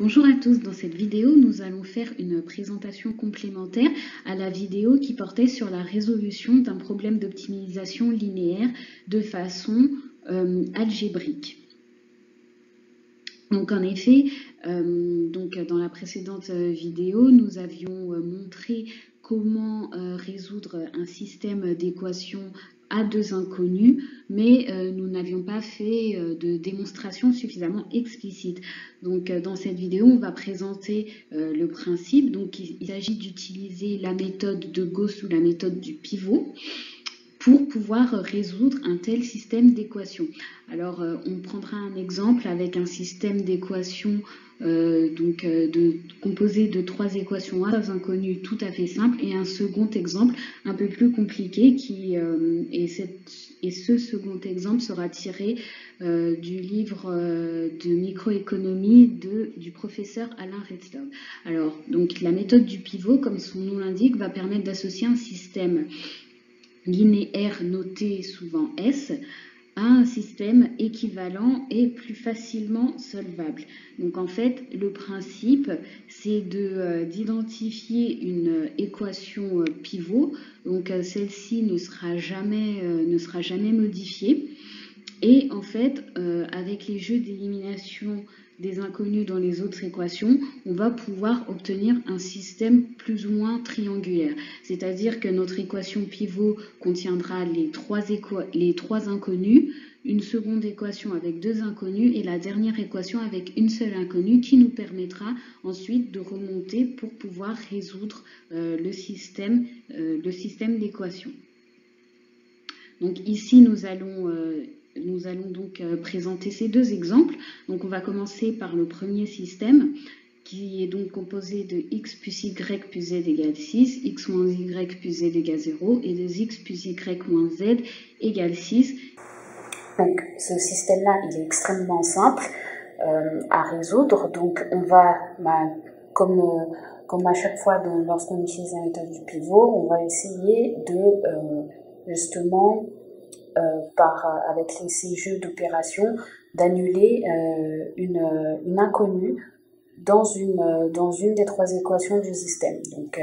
Bonjour à tous, dans cette vidéo nous allons faire une présentation complémentaire à la vidéo qui portait sur la résolution d'un problème d'optimisation linéaire de façon algébrique. Donc en effet, dans la précédente vidéo, nous avions montré comment résoudre un système d'équations à deux inconnus, mais nous n'avions pas fait de démonstration suffisamment explicite. Donc dans cette vidéo, on va présenter le principe. Donc il s'agit d'utiliser la méthode de Gauss ou la méthode du pivot pour pouvoir résoudre un tel système d'équations. Alors, on prendra un exemple avec un système d'équations composé de trois équations à trois inconnues tout à fait simples, et un second exemple un peu plus compliqué et ce second exemple sera tiré du livre de microéconomie du professeur Alain Redstove. Alors, donc la méthode du pivot, comme son nom l'indique, va permettre d'associer un système linéaire noté souvent S à un système équivalent et plus facilement solvable. Donc en fait, le principe, c'est d'identifier une équation pivot. Donc celle-ci ne sera jamais modifiée. Et en fait, avec les jeux d'élimination des inconnus dans les autres équations, on va pouvoir obtenir un système plus ou moins triangulaire. C'est-à-dire que notre équation pivot contiendra les trois inconnus, une seconde équation avec deux inconnus et la dernière équation avec une seule inconnue qui nous permettra ensuite de remonter pour pouvoir résoudre le système d'équations. Donc ici, nous allons donc présenter ces deux exemples. Donc on va commencer par le premier système qui est donc composé de x plus y plus z égale 6, x moins y plus z égale 0 et de x plus y moins z égale 6. Donc ce système-là, il est extrêmement simple à résoudre. Donc on va, comme à chaque fois lorsqu'on utilise la méthode du pivot, on va essayer de justement avec ces jeux d'opérations, d'annuler une inconnue dans une des trois équations du système. Donc,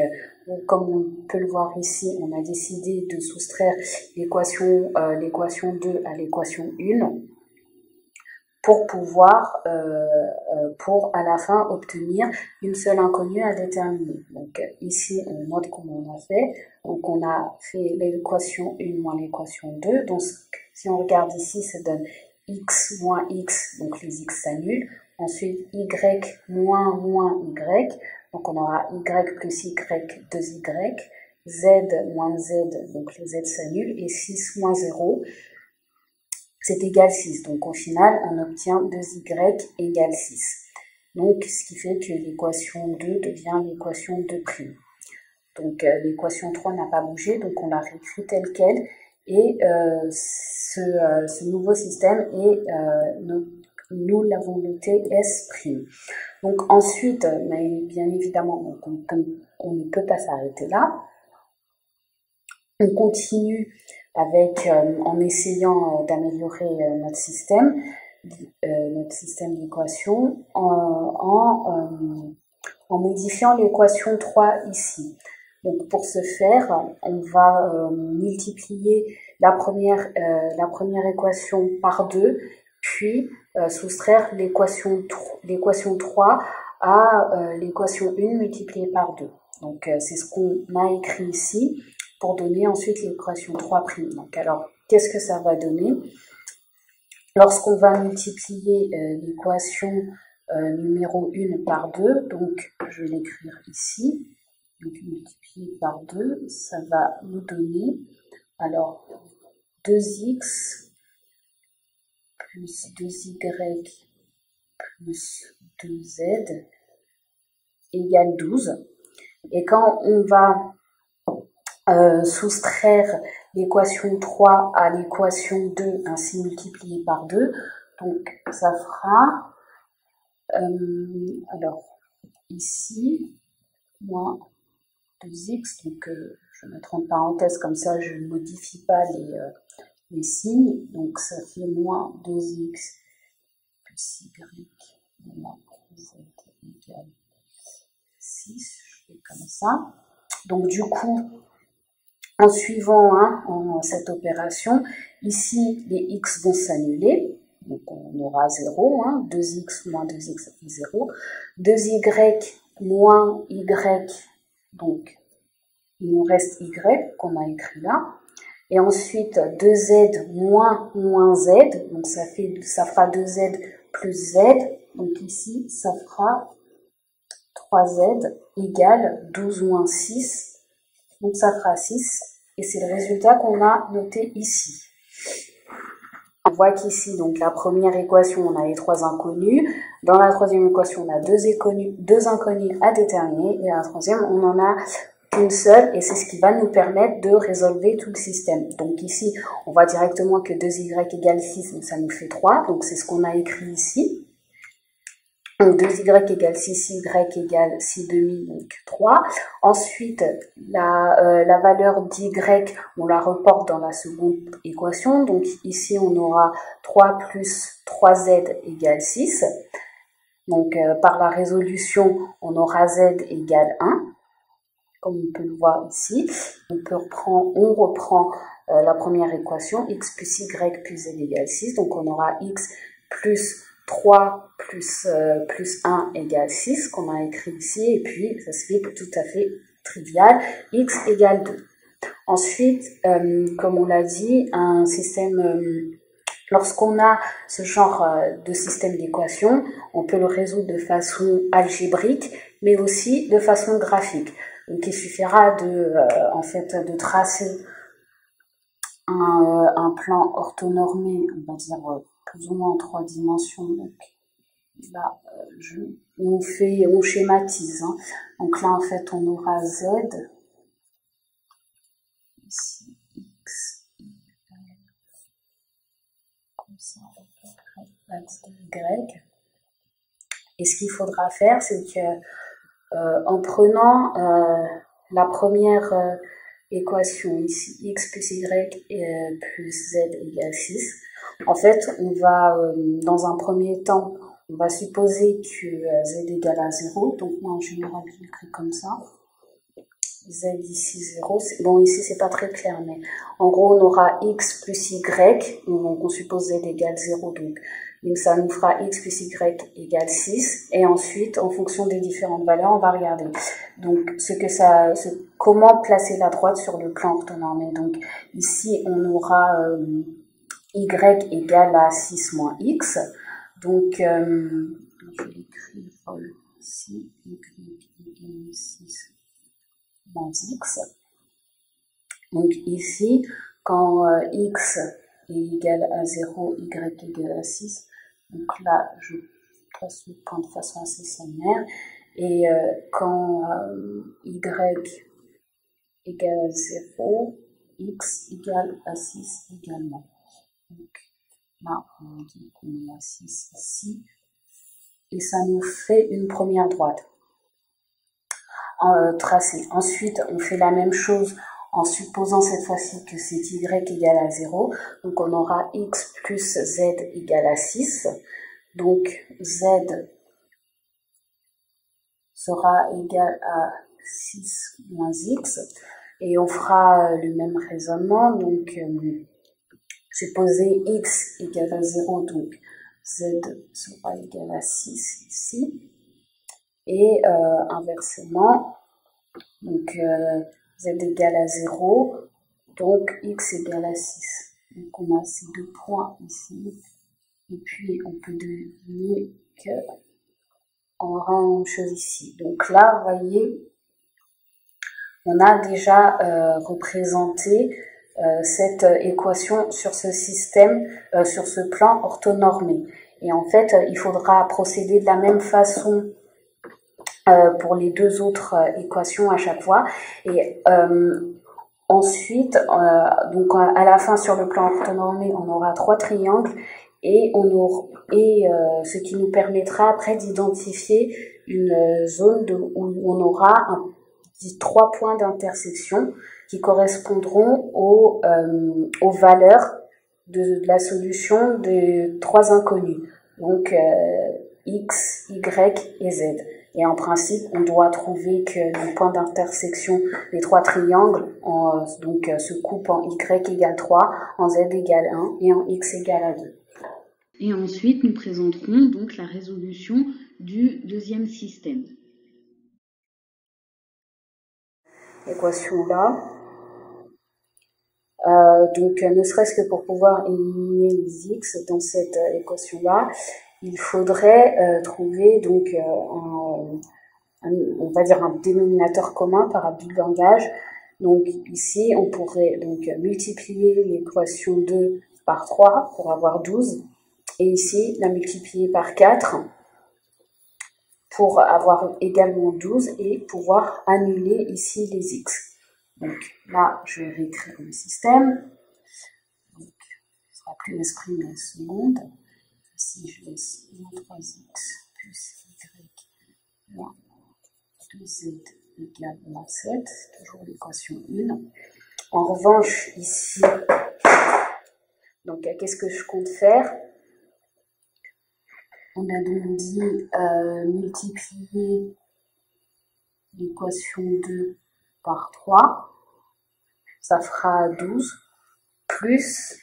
comme on peut le voir ici, on a décidé de soustraire l'équation 2 à l'équation 1 pour pouvoir, pour à la fin obtenir une seule inconnue à déterminer. Donc ici, on note comment on a fait. Donc on a fait l'équation 1 moins l'équation 2. Donc si on regarde ici, ça donne x moins x, donc les x s'annulent. Ensuite, y moins y, donc on aura y plus y, 2y. Z moins z, donc les z s'annulent. Et 6 moins 0, c'est égal 6. Donc au final, on obtient 2y égale 6. Donc ce qui fait que l'équation 2 devient l'équation 2'. Donc l'équation 3 n'a pas bougé, donc on l'a réécrit telle quelle. Et ce nouveau système nous l'avons noté S'. Donc ensuite, mais bien évidemment, donc on ne peut pas s'arrêter là. On continue en essayant d'améliorer notre système d'équations en modifiant l'équation 3 ici. Donc pour ce faire, on va multiplier la première équation par 2, puis soustraire l'équation 3 à l'équation 1 multipliée par 2. Donc c'est ce qu'on a écrit ici pour donner ensuite l'équation 3'. Donc alors, qu'est-ce que ça va donner? Lorsqu'on va multiplier l'équation numéro 1 par 2, donc je vais l'écrire ici, donc multiplié par 2, ça va nous donner, alors, 2x plus 2y plus 2z égale 12. Et quand on va soustraire l'équation 3 à l'équation 2 ainsi multipliée par 2, donc ça fera, alors ici, moins 2x, donc je vais mettre en parenthèse comme ça je ne modifie pas les signes, donc ça fait moins 2x plus y moins z égale 6, je fais comme ça. Donc du coup, en suivant cette opération, ici les x vont s'annuler, donc on aura 0, 2x moins 2x ça fait 0, 2y moins y, donc il nous reste y qu'on a écrit là, et ensuite 2z moins z, donc ça fera 2z plus z, donc ici ça fera 3z égale 12 moins 6, donc ça fera 6, et c'est le résultat qu'on a noté ici. On voit qu'ici, donc la première équation, on a les 3 inconnus. Dans la troisième équation, on a deux inconnus à déterminer. Et la troisième, on en a qu'une seule. Et c'est ce qui va nous permettre de résolver tout le système. Donc ici, on voit directement que 2y égale 6, donc ça nous fait 3. Donc c'est ce qu'on a écrit ici. Donc 2y égale 6, y égale 6 demi, donc 3. Ensuite, la valeur d'y, on la reporte dans la seconde équation. Donc ici, on aura 3 plus 3z égale 6. Donc par la résolution, on aura z égale 1, comme on peut le voir ici. On reprend la première équation, x plus y plus z égale 6. Donc on aura x plus 3 plus 1 égale 6, qu'on a écrit ici, et puis ça se fait tout à fait trivial, x égale 2. Ensuite, comme on l'a dit, un système, lorsqu'on a ce genre de système d'équations, on peut le résoudre de façon algébrique, mais aussi de façon graphique. Donc il suffira de tracer un plan orthonormé, on va dire plus ou moins en 3 dimensions. Donc là, on schématise. Donc là, en fait, on aura z, ici x, comme ça, y. Et ce qu'il faudra faire, c'est que en prenant la première équation ici, x plus y plus z égale 6, en fait, on va, dans un premier temps, on va supposer que z égale à 0, donc moi en général je l'écris comme ça, z ici 0, bon ici c'est pas très clair, mais en gros on aura x plus y, donc on suppose z égale 0, donc ça nous fera x plus y égale 6, et ensuite en fonction des différentes valeurs on va regarder donc comment placer la droite sur le plan orthonormé. Donc ici on aura y égale à 6 moins x, donc je vais écrire ici, y égale à 6 moins x, donc ici quand x est égal à 0, y égale à 6, donc là je place le point de façon assez sommaire, et quand y égale à 0, x égale à 6 également. Donc là, on dit qu'on est à 6 ici, et ça nous fait une première droite tracée. Ensuite, on fait la même chose en supposant cette fois-ci que c'est y égale à 0. Donc on aura x plus z égale à 6. Donc z sera égal à 6 moins x. Et on fera le même raisonnement. Donc supposer x égale à 0, donc z sera égal à 6 ici. Et inversement, donc z égale à 0, donc x égale à 6. Donc on a ces deux points ici, et puis on peut deviner qu'on aura la même chose ici. Donc là, vous voyez, on a déjà représenté cette équation sur ce système, sur ce plan orthonormé. Et en fait, il faudra procéder de la même façon pour les deux autres équations à chaque fois. Et ensuite, donc à la fin sur le plan orthonormé, on aura 3 triangles et ce qui nous permettra après d'identifier une zone où on aura 3 points d'intersection qui correspondront aux valeurs de la solution de 3 inconnus, donc x, y et z. Et en principe, on doit trouver que les points d'intersection des trois triangles se coupent en y égale 3, en z égale 1 et en x égale à 2. Et ensuite, nous présenterons donc la résolution du deuxième système. Équation là. Ne serait-ce que pour pouvoir éliminer les x dans cette équation-là, il faudrait trouver donc on va dire un dénominateur commun par abus de langage. Donc ici, on pourrait donc multiplier l'équation 2 par 3 pour avoir 12, et ici la multiplier par 4 pour avoir également 12 et pouvoir annuler ici les x. Donc là, je vais réécrire le système. Donc, ce sera plus exprimé en seconde. Ici, je laisse moins 3x plus y moins 2z égale moins 7. Toujours l'équation 1. En revanche, ici, donc qu'est-ce que je compte faire? On a donc dit multiplier l'équation 2 par 3, ça fera 12, plus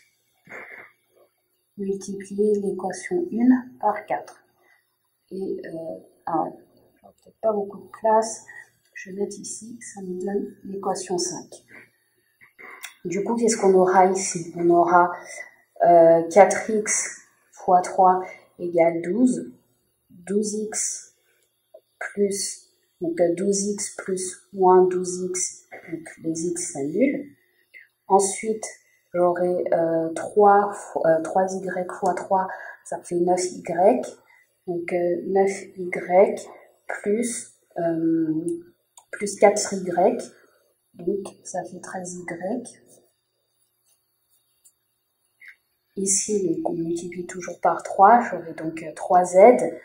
multiplier l'équation 1 par 4. Et peut-être pas beaucoup de place, je vais mettre ici, ça me donne l'équation 5. Du coup, qu'est-ce qu'on aura ici? On aura 4x fois 3 égale 12, 12x plus, donc 12x plus moins 12x, donc les x s'annulent. Ensuite, j'aurai 3y fois 3, ça fait 9y, donc 9y plus 4y, donc ça fait 13y. Ici, on multiplie toujours par 3, j'aurai donc 3z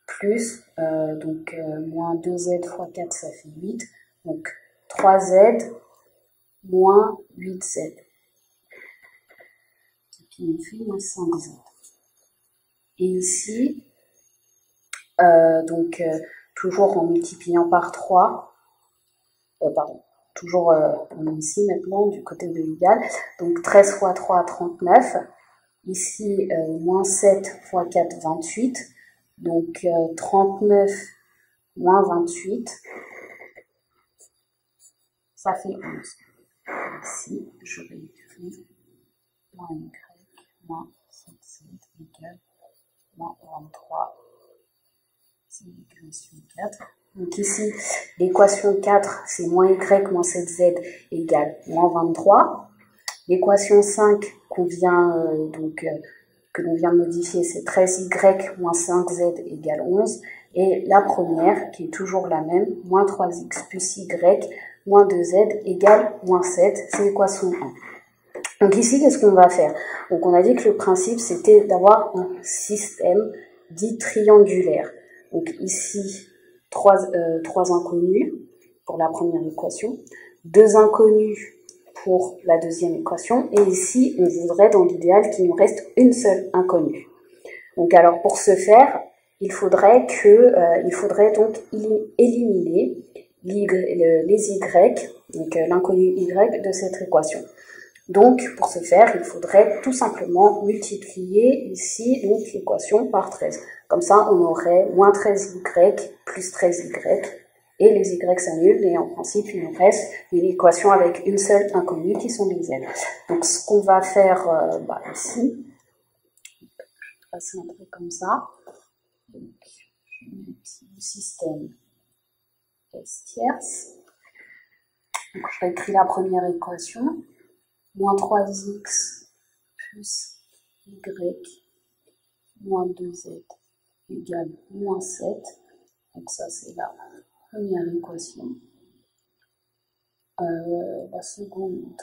plus, moins 2z fois 4, ça fait 8, donc 3z moins 8z. Ce qui me fait moins 5z. Et ici, toujours en multipliant par 3, toujours on est ici maintenant du côté de l'égal, donc 13 fois 3, 39. Ici, moins 7 fois 4, 28. Donc, 39 moins 28, ça fait 11. Ici, je réécris moins y moins 7z égale moins 23. C'est l'équation 4. Donc ici, l'équation 4, c'est moins y moins 7z égale moins 23. L'équation 5 que l'on vient de modifier, c'est 13y moins 5z égale 11. Et la première, qui est toujours la même, moins 3x plus y moins 2z égale moins 7, c'est l'équation 1. Donc ici, qu'est-ce qu'on va faire? Donc on a dit que le principe, c'était d'avoir un système dit triangulaire. Donc ici, trois inconnus pour la première équation, 2 inconnus pour la deuxième équation, et ici, on voudrait dans l'idéal qu'il nous reste une seule inconnue. Donc alors pour ce faire, il faudrait donc éliminer les y, donc l'inconnu y de cette équation. Donc pour ce faire, il faudrait tout simplement multiplier ici donc l'équation par 13. Comme ça, on aurait moins 13y plus 13y, et les y s'annulent, et en principe, il nous reste une équation avec une seule inconnue qui sont les z. Donc ce qu'on va faire ici, je vais passer un truc comme ça. Donc, je vais mettre le système S tierce. Donc je réécris la première équation. Moins 3x plus y moins 2z égale moins 7. Donc ça, c'est la première équation. La seconde,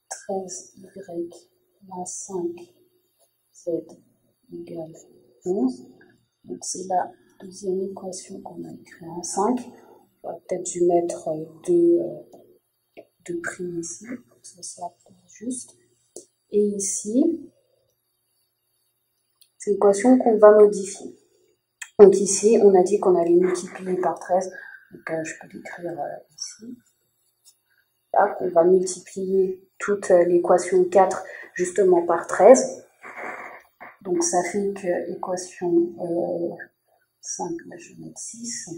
13y moins 5z égale 11. Donc c'est la deuxième équation qu'on a écrite en 5. Peut-être dû mettre deux primes ici, pour que ça soit plus juste. Et ici, c'est l'équation qu'on va modifier. Donc ici, on a dit qu'on allait multiplier par 13. Donc je peux l'écrire ici. Là, on va multiplier toute l'équation 4 justement par 13. Donc ça fait que l'équation 5, là, je vais mettre 6.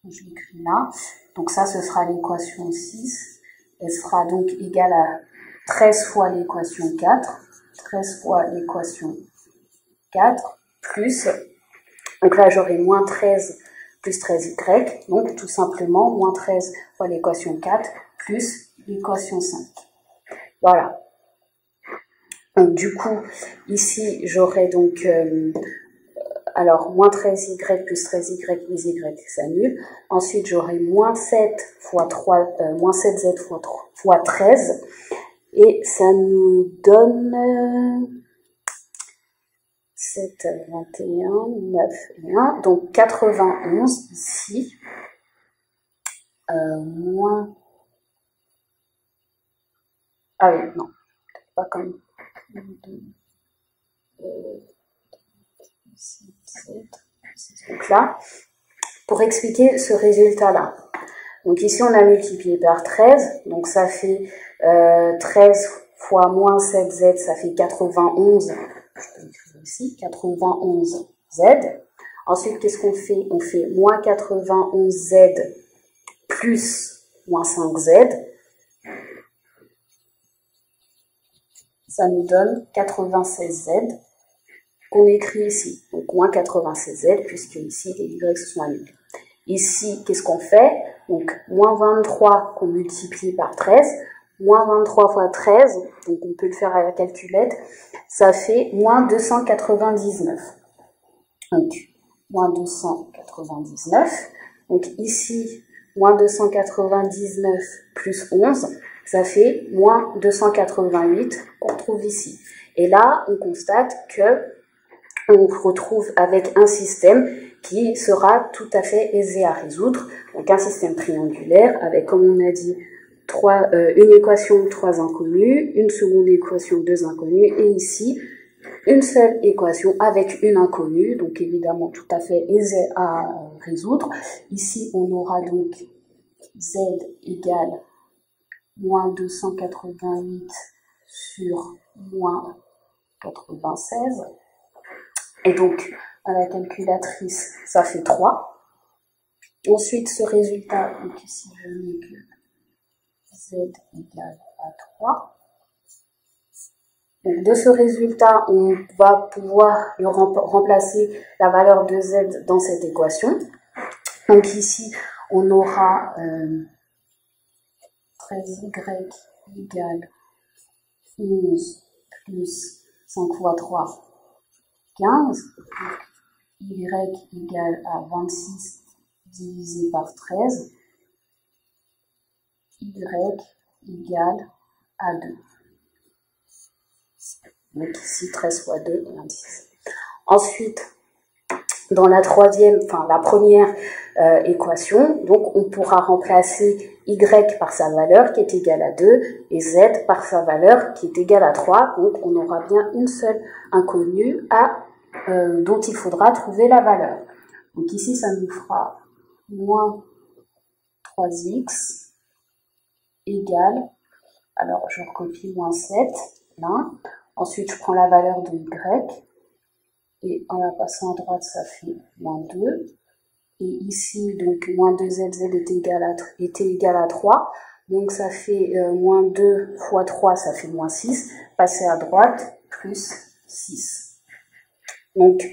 Je l'écris là. Donc ça, ce sera l'équation 6. Elle sera donc égale à 13 fois l'équation 4. 13 fois l'équation 4 plus... Donc là, j'aurai moins 13 plus 13y. Donc tout simplement, moins 13 fois l'équation 4 plus l'équation 5. Voilà. Donc du coup, ici, j'aurai donc... alors, moins 13y plus 13y, les y s'annulent. Ensuite, j'aurai moins 7 fois 3, moins 7z fois 13. Et ça nous donne 7, 21, 9 et 1. Donc, 91 ici. Moins... Ah oui, non. Pas comme... 7. Donc là, pour expliquer ce résultat-là. Donc ici, on a multiplié par 13. Donc ça fait 13 fois moins 7z, ça fait 91. Je peux l'écrire ici, 91z. Ensuite, qu'est-ce qu'on fait? On fait moins 91z plus moins 5z. Ça nous donne 96z. Qu'on écrit ici, donc moins 96z, puisque ici les y se sont annulés. Ici, qu'est-ce qu'on fait? Donc, moins 23 qu'on multiplie par 13, moins 23 fois 13, donc on peut le faire à la calculette, ça fait moins 299. Donc, moins 299. Donc ici, moins 299 plus 11, ça fait moins 288 qu'on trouve ici. Et là, on constate que on retrouve avec un système qui sera tout à fait aisé à résoudre. Donc un système triangulaire avec, comme on a dit, une équation 3 inconnues, une seconde équation 2 inconnues, et ici, une seule équation avec une inconnue, donc évidemment tout à fait aisé à résoudre. Ici, on aura donc z égale moins 288 sur moins 96. Et donc, à la calculatrice, ça fait 3. Ensuite, ce résultat, donc ici, je mets que z égale à 3. Donc, de ce résultat, on va pouvoir remplacer la valeur de z dans cette équation. Donc ici, on aura 13y égale 11 plus 5 fois 3. 15, y égale à 26 divisé par 13, y égale à 2. Donc ici 13 fois 2, 26. Ensuite, dans la première équation, donc on pourra remplacer y par sa valeur qui est égale à 2 et z par sa valeur qui est égale à 3. Donc on aura bien une seule inconnue dont il faudra trouver la valeur. Donc ici ça nous fera moins 3x égale, alors je recopie moins 7 là. Ensuite je prends la valeur de y et en la passant à droite ça fait moins 2. Et ici, donc, moins 2z était égal à 3. Donc, ça fait moins 2 fois 3, ça fait moins 6. Passer à droite, plus 6. Donc,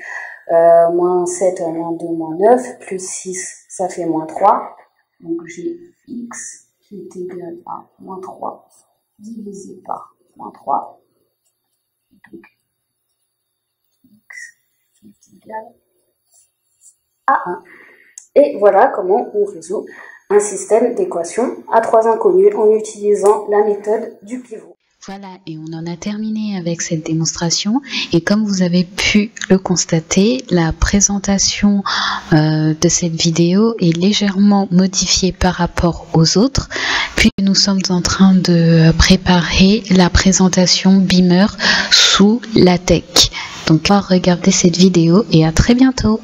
moins 7, moins 2, moins 9, plus 6, ça fait moins 3. Donc, j'ai x qui est égal à moins 3 divisé par moins 3. Donc, x qui est égal à 1. Et voilà comment on résout un système d'équations à 3 inconnues en utilisant la méthode du pivot. Voilà, et on en a terminé avec cette démonstration. Et comme vous avez pu le constater, la présentation de cette vidéo est légèrement modifiée par rapport aux autres, puis nous sommes en train de préparer la présentation Beamer sous LaTeX. Donc, regardez cette vidéo et à très bientôt.